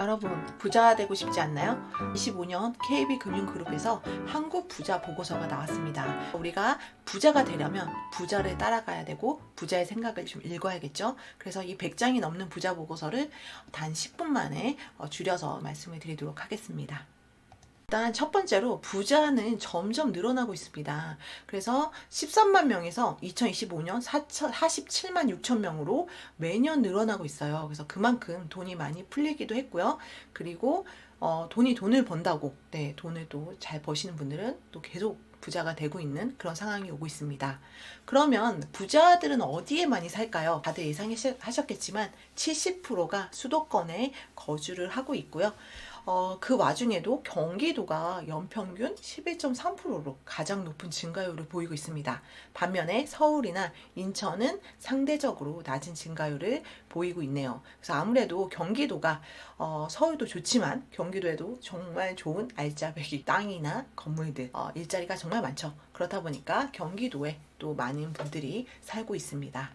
여러분, 부자 되고 싶지 않나요? 25년 KB금융그룹에서 한국 부자 보고서가 나왔습니다. 우리가 부자가 되려면 부자를 따라가야 되고 부자의 생각을 좀 읽어야겠죠. 그래서 이 100장이 넘는 부자 보고서를 단 10분 만에 줄여서 말씀을 드리도록 하겠습니다. 일단 첫 번째로 부자는 점점 늘어나고 있습니다. 그래서 13만 명에서 2025년 47만 6천 명으로 매년 늘어나고 있어요. 그래서 그만큼 돈이 많이 풀리기도 했고요. 그리고 돈을 번다고 돈을 또 잘 버시는 분들은 또 계속 부자가 되고 있는 그런 상황이 오고 있습니다. 그러면 부자들은 어디에 많이 살까요? 다들 예상하셨겠지만 70%가 수도권에 거주를 하고 있고요. 그 와중에도 경기도가 연평균 11.3%로 가장 높은 증가율을 보이고 있습니다. 반면에 서울이나 인천은 상대적으로 낮은 증가율을 보이고 있네요. 그래서 아무래도 경기도가 서울도 좋지만 경기도에도 정말 좋은 알짜배기 땅이나 건물들, 일자리가 정말 많죠. 그렇다 보니까 경기도에 또 많은 분들이 살고 있습니다.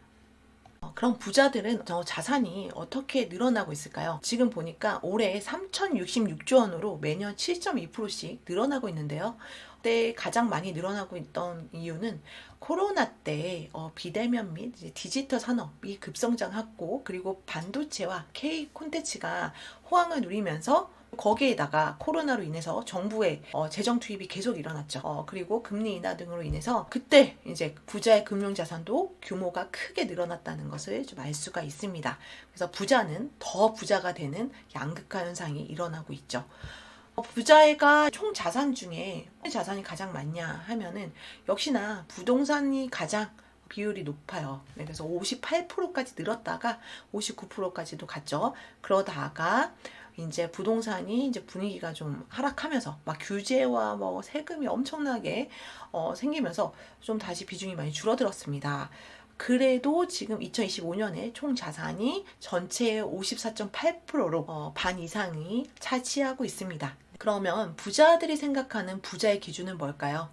그럼 부자들은 자산이 어떻게 늘어나고 있을까요? 지금 보니까 올해 3,066조 원으로 매년 7.2%씩 늘어나고 있는데요. 그때 가장 많이 늘어나고 있던 이유는 코로나 때 비대면 및 디지털 산업이 급성장했고, 그리고 반도체와 K 콘텐츠가 호황을 누리면서 거기에다가 코로나로 인해서 정부의 재정 투입이 계속 일어났죠. 그리고 금리 인하 등으로 인해서 그때 이제 부자의 금융자산도 규모가 크게 늘어났다는 것을 좀 알 수가 있습니다. 그래서 부자는 더 부자가 되는 양극화 현상이 일어나고 있죠. 부자가 총 자산 중에 어느 자산이 가장 많냐 하면은 역시나 부동산이 가장 비율이 높아요. 그래서 58%까지 늘었다가 59%까지도 갔죠. 그러다가 이제 부동산이 이제 분위기가 좀 하락하면서 막 규제와 뭐 세금이 엄청나게 생기면서 좀 다시 비중이 많이 줄어들었습니다. 그래도 지금 2025년에 총 자산이 전체의 54.8%로 반 이상이 차지하고 있습니다. 그러면 부자들이 생각하는 부자의 기준은 뭘까요?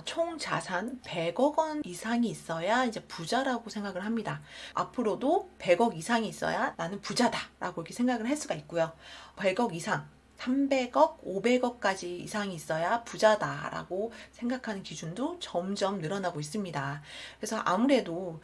총 자산 100억 원 이상이 있어야 이제 부자라고 생각을 합니다. 앞으로도 100억 이상이 있어야 나는 부자다라고 이렇게 생각을 할 수가 있고요. 100억 이상, 300억, 500억까지 이상이 있어야 부자다라고 생각하는 기준도 점점 늘어나고 있습니다. 그래서 아무래도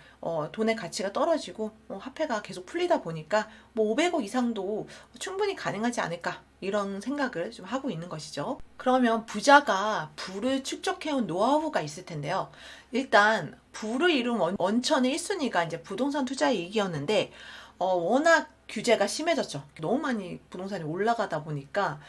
돈의 가치가 떨어지고 화폐가 계속 풀리다 보니까 뭐 500억 이상도 충분히 가능하지 않을까, 이런 생각을 좀 하고 있는 것이죠. 그러면 부자가 부를 축적해온 노하우가 있을 텐데요. 일단 부를 이룬 원천의 1순위가 이제 부동산 투자 이익이었는데 워낙 규제가 심해졌죠. 너무 많이 부동산이 올라가다 보니까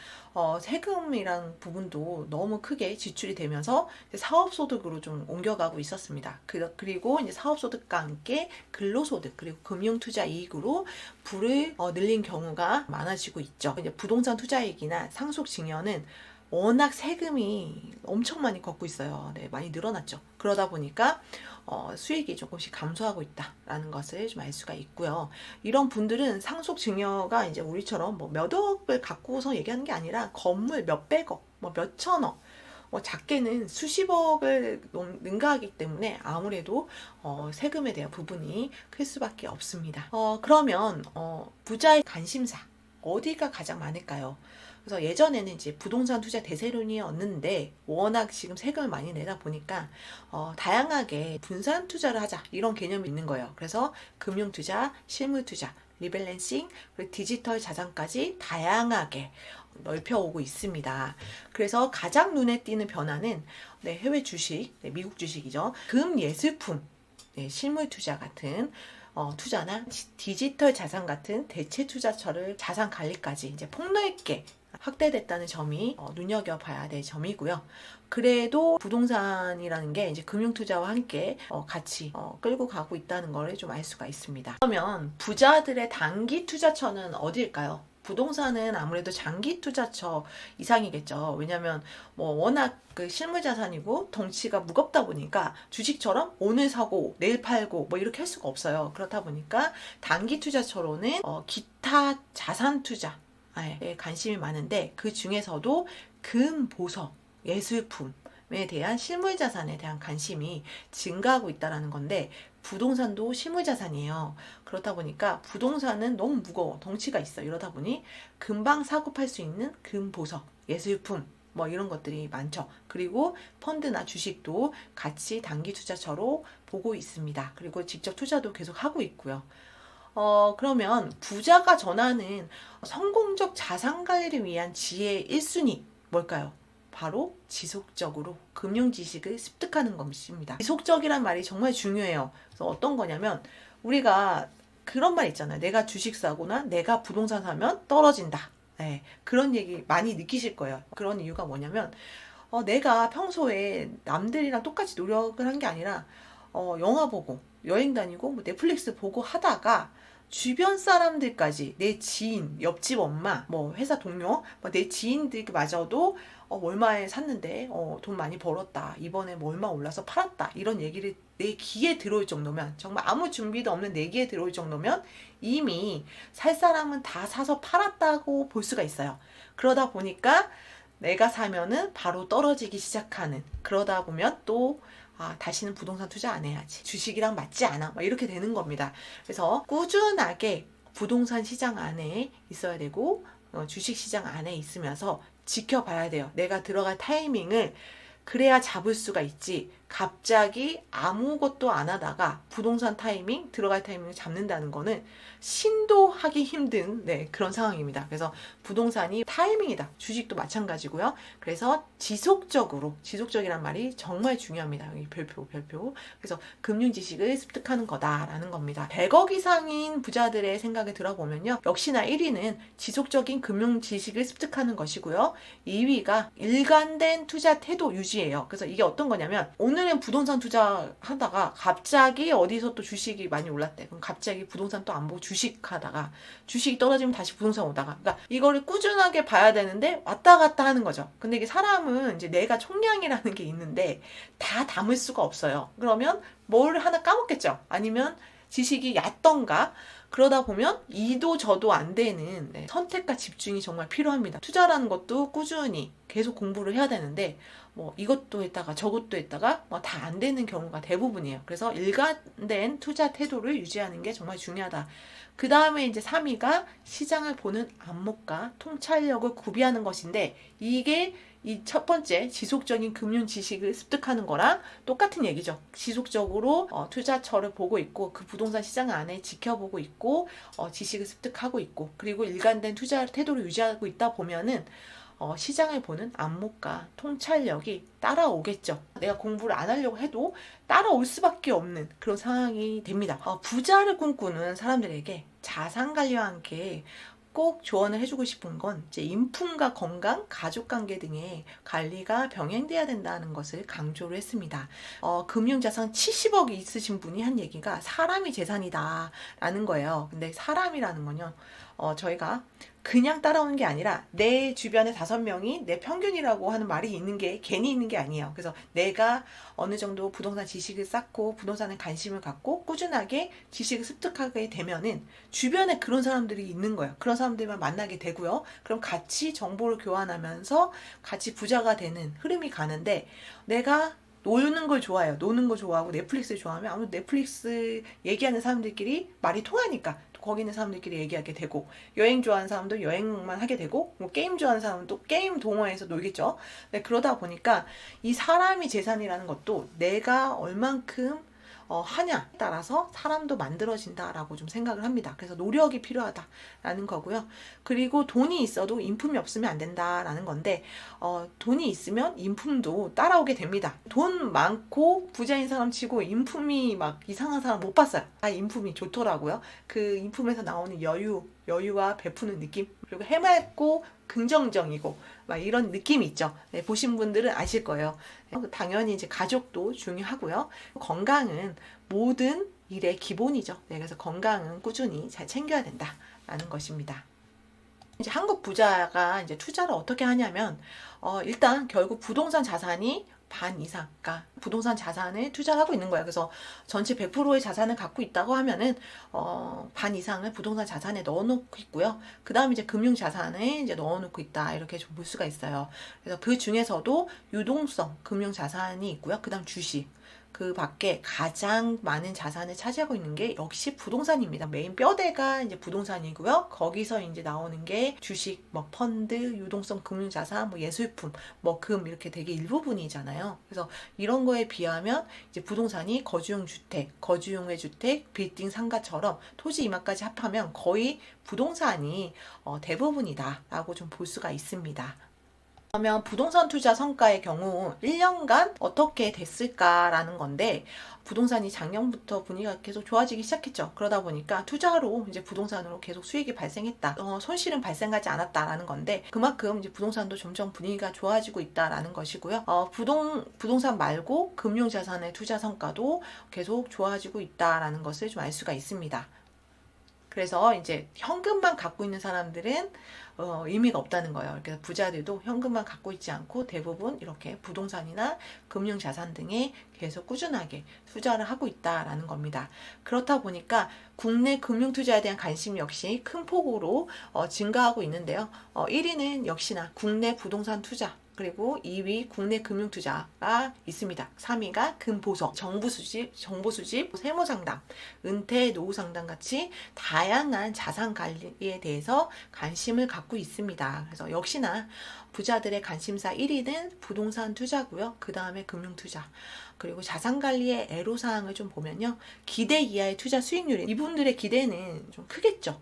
세금이란 부분도 너무 크게 지출이 되면서 사업소득으로 좀 옮겨가고 있었습니다. 그리고 이제 사업소득과 함께 근로소득 그리고 금융투자 이익으로 부를 늘린 경우가 많아지고 있죠. 이제 부동산 투자이익이나 상속증여는 워낙 세금이 엄청 많이 걷고 있어요. 많이 늘어났죠. 그러다 보니까 수익이 조금씩 감소하고 있다라는 것을 좀 알 수가 있고요. 이런 분들은 상속증여가 이제 우리처럼 뭐 몇 억을 갖고서 얘기하는 게 아니라 건물 몇백억, 뭐 몇천억, 작게는 수십억을 능가하기 때문에 아무래도 세금에 대한 부분이 클 수밖에 없습니다. 그러면 부자의 관심사 어디가 가장 많을까요? 그래서 예전에는 이제 부동산 투자 대세론이었는데 워낙 지금 세금을 많이 내다 보니까 다양하게 분산 투자를 하자, 이런 개념이 있는 거예요. 그래서 금융 투자, 실물 투자, 리밸런싱, 그리고 디지털 자산까지 다양하게 넓혀오고 있습니다. 그래서 가장 눈에 띄는 변화는 해외 주식, 미국 주식이죠. 금예술품, 실물 투자 같은 투자나 디지털 자산 같은 대체 투자처를 자산 관리까지 이제 폭넓게 확대됐다는 점이 눈여겨봐야 될 점이고요. 그래도 부동산이라는 게 이제 금융투자와 함께 같이 끌고 가고 있다는 걸 좀 알 수가 있습니다. 그러면 부자들의 단기 투자처는 어디일까요? 부동산은 아무래도 장기 투자처 이상이겠죠. 왜냐하면 워낙 그 실물 자산이고 덩치가 무겁다 보니까 주식처럼 오늘 사고 내일 팔고 이렇게 할 수가 없어요. 그렇다 보니까 단기 투자처로는 기타 자산 투자에 관심이 많은데, 그 중에서도 금, 보석, 예술품에 대한 실물 자산에 대한 관심이 증가하고 있다는 건데, 부동산도 실물자산이에요. 그렇다 보니까 부동산은 너무 무거워. 덩치가 있어. 이러다 보니 금방 사고 팔 수 있는 금보석, 예술품, 뭐 이런 것들이 많죠. 그리고 펀드나 주식도 같이 단기 투자처로 보고 있습니다. 그리고 직접 투자도 계속 하고 있고요. 그러면 부자가 전하는 성공적 자산 관리를 위한 지혜 1순위 뭘까요? 바로 지속적으로 금융 지식을 습득하는 것입니다. 지속적이란 말이 정말 중요해요. 그래서 어떤 거냐면 우리가 그런 말 있잖아요. 내가 주식 사거나 내가 부동산 사면 떨어진다. 네, 그런 얘기 많이 느끼실 거예요. 그런 이유가 뭐냐면 내가 평소에 남들이랑 똑같이 노력을 한 게 아니라 영화 보고 여행 다니고 뭐 넷플릭스 보고 하다가 주변 사람들까지 내 지인, 옆집 엄마, 뭐 회사 동료, 내 지인들마저도 얼마에 샀는데 돈 많이 벌었다. 이번에 뭐 얼마 올라서 팔았다. 이런 얘기를 내 귀에 들어올 정도면 정말 아무 준비도 없는 내 귀에 들어올 정도면 이미 살 사람은 다 사서 팔았다고 볼 수가 있어요. 그러다 보니까 내가 사면은 바로 떨어지기 시작하는 그러다 보면 또 다시는 부동산 투자 안 해야지. 주식이랑 맞지 않아. 막 이렇게 되는 겁니다. 그래서 꾸준하게 부동산 시장 안에 있어야 되고 주식 시장 안에 있으면서 지켜봐야 돼요. 내가 들어갈 타이밍을 그래야 잡을 수가 있지. 갑자기 아무것도 안 하다가 부동산 타이밍, 들어갈 타이밍을 잡는다는 거는 신도 하기 힘든 그런 상황입니다. 그래서 부동산이 타이밍이다. 주식도 마찬가지고요. 그래서 지속적이란 말이 정말 중요합니다. 여기 별표. 그래서 금융 지식을 습득하는 거다라는 겁니다. 100억 이상인 부자들의 생각을 들어보면요. 역시나 1위는 지속적인 금융 지식을 습득하는 것이고요. 2위가 일관된 투자 태도 유지예요. 그래서 이게 어떤 거냐면 오늘은 부동산 투자하다가 갑자기 어디서 또 주식이 많이 올랐대. 그럼 갑자기 부동산 또 안 보고 주식 하다가 주식이 떨어지면 다시 부동산 오다가 그러니까 이거를 꾸준하게 봐야 되는데 왔다 갔다 하는 거죠. 근데 이게 사람은 이제 내가 총량이라는 게 있는데 다 담을 수가 없어요. 그러면 뭘 하나 까먹겠죠. 아니면 지식이 얕던가 그러다 보면 이도 저도 안 되는 선택과 집중이 정말 필요합니다. 투자라는 것도 꾸준히 계속 공부를 해야 되는데 뭐 이것도 했다가 저것도 했다가 뭐 다 안 되는 경우가 대부분이에요. 그래서 일관된 투자 태도를 유지하는 게 정말 중요하다. 그 다음에 이제 3위가 시장을 보는 안목과 통찰력을 구비하는 것인데 이게 이 첫 번째 지속적인 금융 지식을 습득하는 거랑 똑같은 얘기죠. 지속적으로 투자처를 보고 있고 그 부동산 시장 안에 지켜보고 있고 지식을 습득하고 있고 그리고 일관된 투자 태도를 유지하고 있다 보면은 시장을 보는 안목과 통찰력이 따라오겠죠. 내가 공부를 안 하려고 해도 따라올 수밖에 없는 그런 상황이 됩니다. 부자를 꿈꾸는 사람들에게 자산 관리와 함께 꼭 조언을 해주고 싶은 건 이제 인품과 건강, 가족관계 등의 관리가 병행돼야 된다는 것을 강조를 했습니다. 금융자산 70억이 있으신 분이 한 얘기가 사람이 재산이다라는 거예요. 근데 사람이라는 건요, 저희가 그냥 따라오는 게 아니라 내 주변에 5명이 내 평균이라고 하는 말이 있는 게 괜히 있는 게 아니에요. 그래서 내가 어느 정도 부동산 지식을 쌓고 부동산에 관심을 갖고 꾸준하게 지식을 습득하게 되면은 주변에 그런 사람들이 있는 거예요. 그런 사람들만 만나게 되고요. 그럼 같이 정보를 교환하면서 같이 부자가 되는 흐름이 가는데 내가 노는 걸 좋아해요. 노는 거 좋아하고 넷플릭스를 좋아하면 아무래도 넷플릭스 얘기하는 사람들끼리 말이 통하니까 거기 있는 사람들끼리 얘기하게 되고 여행 좋아하는 사람도 여행만 하게 되고 뭐 게임 좋아하는 사람은 또 게임 동호회에서 놀겠죠. 네, 그러다 보니까 이 사람이 재산이라는 것도 내가 얼만큼 하냐 따라서 사람도 만들어진다라고 좀 생각을 합니다. 그래서 노력이 필요하다라는 거고요. 그리고 돈이 있어도 인품이 없으면 안 된다라는 건데 돈이 있으면 인품도 따라오게 됩니다. 돈 많고 부자인 사람 치고 인품이 막 이상한 사람 못 봤어요. 인품이 좋더라고요. 그 인품에서 나오는 여유와 베푸는 느낌 그리고 해맑고 긍정적이고 막 이런 느낌이 있죠. 네, 보신 분들은 아실 거예요. 당연히 이제 가족도 중요하고요. 건강은 모든 일의 기본이죠. 네, 그래서 건강은 꾸준히 잘 챙겨야 된다라는 것입니다. 이제 한국 부자가 이제 투자를 어떻게 하냐면 일단 결국 부동산 자산이 반 이상, 그러니까 부동산 자산을 투자를 하고 있는 거야. 그래서 전체 100%의 자산을 갖고 있다고 하면은 반 이상을 부동산 자산에 넣어놓고 있고요. 그 다음에 이제 금융 자산에 이제 넣어놓고 있다 이렇게 좀 볼 수가 있어요. 그래서 그 중에서도 유동성 금융 자산이 있고요. 그 다음 주식, 그 밖에 가장 많은 자산을 차지하고 있는 게 역시 부동산입니다. 메인 뼈대가 이제 부동산이고요. 거기서 이제 나오는 게 주식, 뭐 펀드, 유동성 금융자산, 뭐 예술품, 뭐 금 이렇게 되게 일부분이잖아요. 그래서 이런 거에 비하면 이제 부동산이 거주용 주택, 거주용의 주택, 빌딩 상가처럼 토지 임야까지 합하면 거의 부동산이 대부분이다라고 좀 볼 수가 있습니다. 그러면 부동산 투자 성과의 경우 1년간 어떻게 됐을까라는 건데, 부동산이 작년부터 분위기가 계속 좋아지기 시작했죠. 그러다 보니까 투자로 이제 부동산으로 계속 수익이 발생했다. 손실은 발생하지 않았다라는 건데, 그만큼 이제 부동산도 점점 분위기가 좋아지고 있다라는 것이고요. 부동산 말고 금융자산의 투자 성과도 계속 좋아지고 있다라는 것을 좀 알 수가 있습니다. 그래서 이제 현금만 갖고 있는 사람들은 의미가 없다는 거예요. 그래서 부자들도 현금만 갖고 있지 않고 대부분 이렇게 부동산이나 금융자산 등에 계속 꾸준하게 투자를 하고 있다라는 겁니다. 그렇다 보니까 국내 금융투자에 대한 관심 역시 큰 폭으로 증가하고 있는데요. 1위는 역시나 국내 부동산 투자, 그리고 2위 국내 금융투자가 있습니다. 3위가 금보석, 정보 수집, 세무상담, 은퇴, 노후상담 같이 다양한 자산 관리에 대해서 관심을 갖고 있습니다. 그래서 역시나 부자들의 관심사 1위는 부동산 투자고요. 그 다음에 금융투자. 그리고 자산관리의 애로사항을 좀 보면요. 기대 이하의 투자 수익률이, 이분들의 기대는 좀 크겠죠.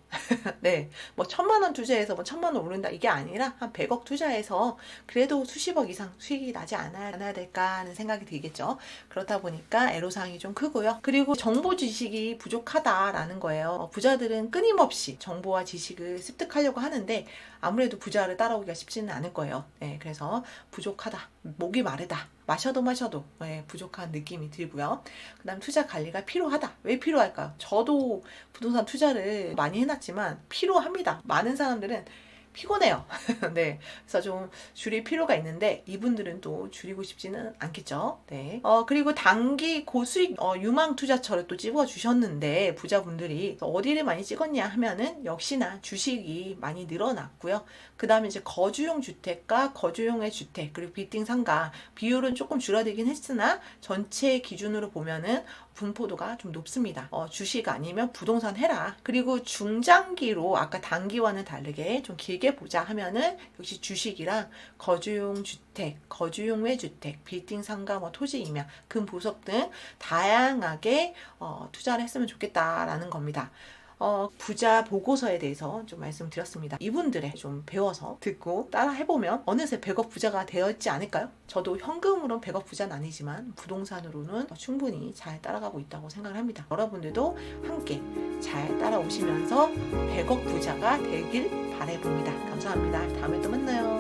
네. 뭐 1,000만 원 투자해서 뭐 1,000만 원 오른다 이게 아니라 한 100억 투자해서 그래도 수십억 이상 수익이 나지 않아야 될까 하는 생각이 들겠죠. 그렇다 보니까 애로사항이 좀 크고요. 그리고 정보 지식이 부족하다라는 거예요. 부자들은 끊임없이 정보와 지식을 습득하려고 하는데 아무래도 부자를 따라오기가 쉽지는 않을 거예요. 네, 그래서 부족하다, 목이 마르다, 마셔도 부족한 느낌이 들고요. 그 다음 투자 관리가 필요하다. 왜 필요할까요? 저도 부동산 투자를 많이 해놨지만 필요합니다. 많은 사람들은 피곤해요. 네. 그래서 좀 줄일 필요가 있는데 이분들은 또 줄이고 싶지는 않겠죠. 네. 그리고 단기 고수익 유망 투자처를 또 찍어 주셨는데 부자분들이 어디를 많이 찍었냐 하면은 역시나 주식이 많이 늘어났고요. 그 다음에 이제 거주용 주택과 거주용의 주택, 그리고 빌딩 상가 비율은 조금 줄어들긴 했으나 전체 기준으로 보면은 분포도가 좀 높습니다. 주식 아니면 부동산 해라. 그리고 중장기로 아까 단기와는 다르게 좀 길게 보자 하면은 역시 주식이랑 거주용 주택, 거주용의 주택, 빌딩 상가, 뭐 토지 임야, 금 보석 등 다양하게 투자를 했으면 좋겠다라는 겁니다. 부자 보고서에 대해서 좀 말씀드렸습니다. 이분들의 좀 배워서 듣고 따라 해보면 어느새 100억 부자가 되었지 않을까요? 저도 현금으로는 100억 부자는 아니지만 부동산으로는 충분히 잘 따라가고 있다고 생각을 합니다. 여러분들도 함께 잘 따라오시면서 100억 부자가 되길 바라봅니다. 감사합니다. 다음에 또 만나요.